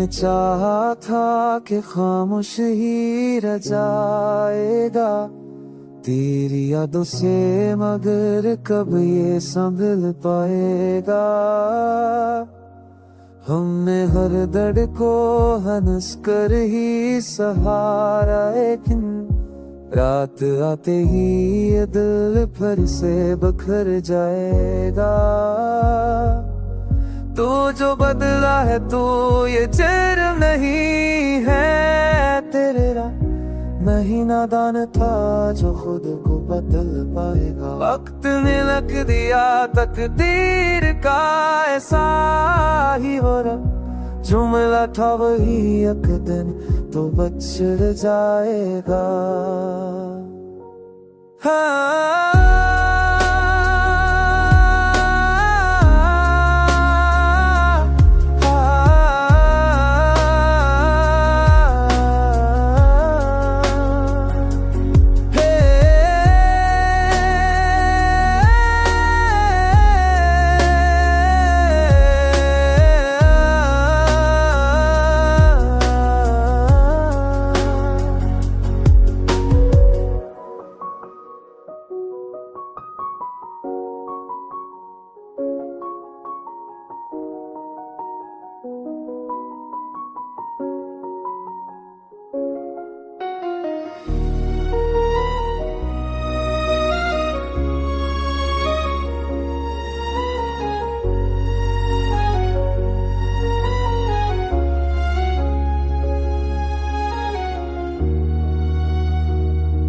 हमने चाहा था कि खामोश ही रह जाएगा तेरी यादों से, मगर कब ये संभल पाएगा। हमने हर दर्द को हंस कर ही सहारा, लेकिन रात आते ही ये दिल फिर से बिखर जाएगा। तू जो बदला है तू ये चेहरा नहीं है तेरा, मैं ही नादान था जो खुद को बदल पाएगा। वक्त ने लिख दिया तकदीर का ऐसा ही हो रहा, जो मिला था वही एक दिन तो बचड़ जाएगा। हाँ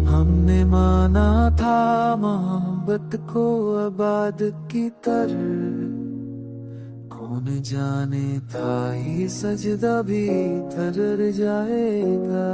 हमने माना था मोहब्बत को आबाद की तरह, कौन जाने था ये सजदा भी थर जाएगा।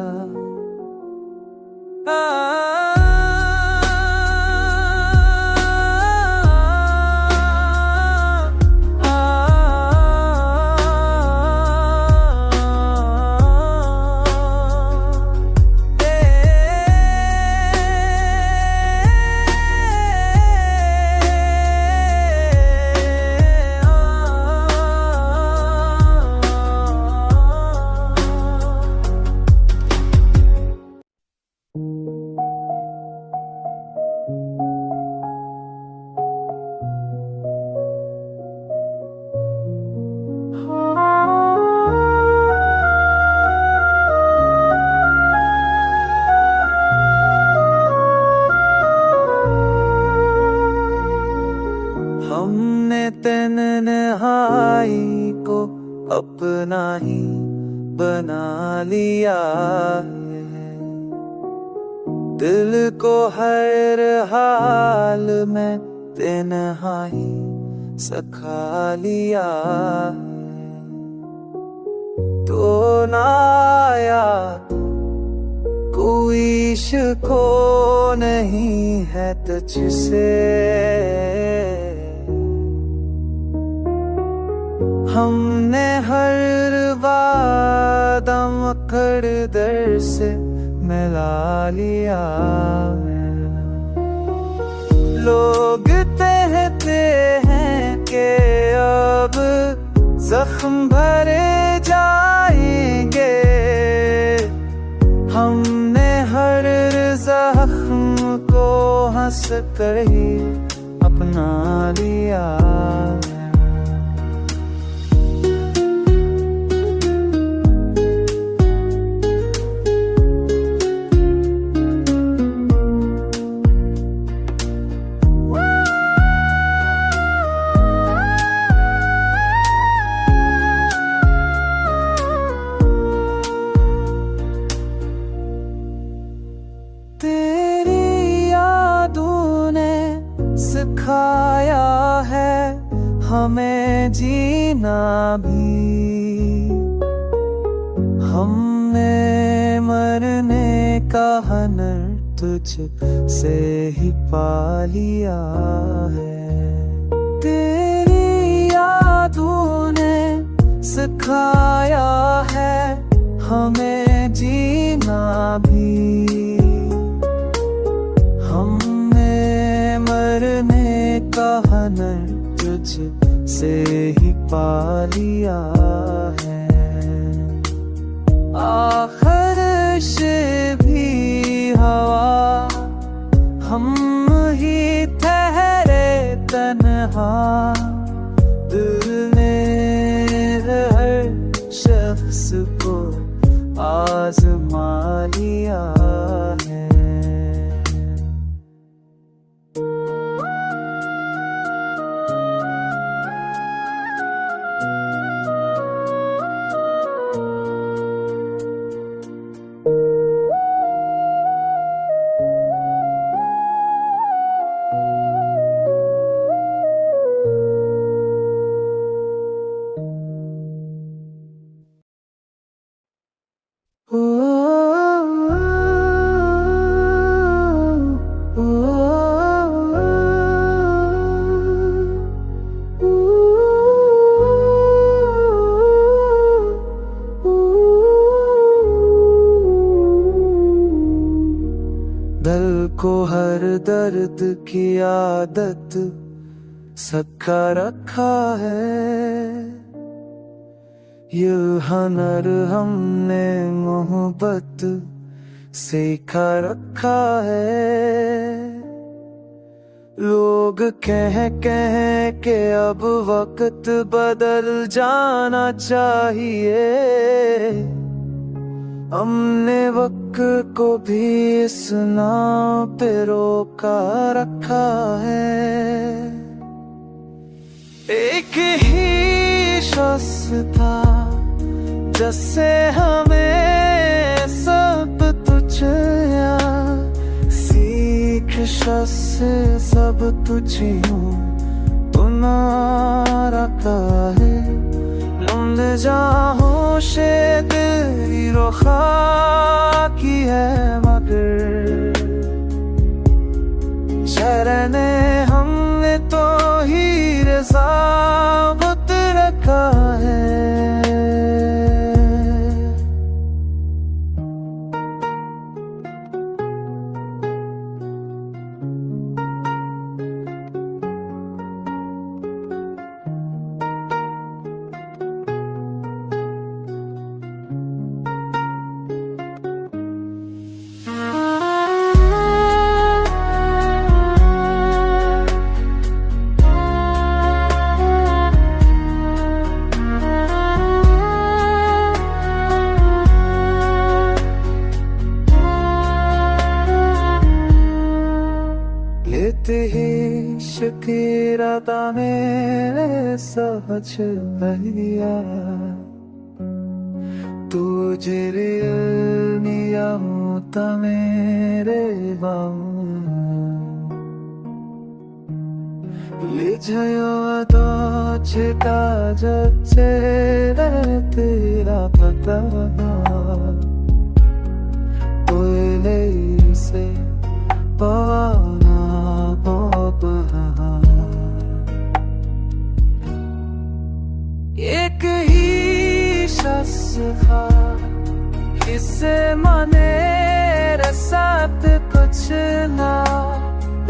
हमने तन्हाई को अपना ही बना लिया है, दिल को हर हाल में तन्हाई सिखा लिया है। तो ना आया कोई शिको नहीं है तुझसे, हमने हर वादा मकड़ दर से मिला लिया। लोग कहते हैं कि अब जख्म भरे जाएंगे, हमने हर जख्म को हंस कर ही अपना लिया। तेरी यादों ने सिखाया है हमें जीना भी, हमने मरने का हनर तुझ से ही पा लिया है। तेरी यादों ने सिखाया है हमें जीना भी, का हनर तुझ से ही पा लिया है। आखिर से भी हवा हम ही ठहरे तन्हा, दिल ने हर शख्स को आजमा लिया है। दिल को हर दर्द की आदत सबका रखा है, ये हुनर हमने मोहब्बत सीखा रखा है। लोग कह के अब वक्त बदल जाना चाहिए, हमने वक्त को भी इस नाव पे रोका रखा है। एक ही शख्स था जैसे हमें सब तुझ सीख शख्स सब तुझी हूँ बना रखा है। लुंड जाहों से तेरी रुखा की है मगर शरने हमने तो ही साबत रखा है। ही शकीरा ता मेरे सहज भैया, तुझे रिया होता मेरे बाबू लिझयो तो छिटा जच्चे तेरा पता कोयले से पवाना एक ही शख्स था किसे मने रसात कुछ ना,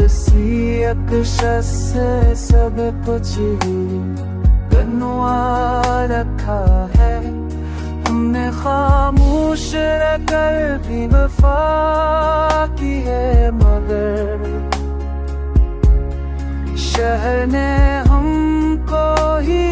इसी एक शख्स सब कुछ ही बनवा रखा है। हमने खामोश रहकर भी वफा की है मगर शहर ने हमको ही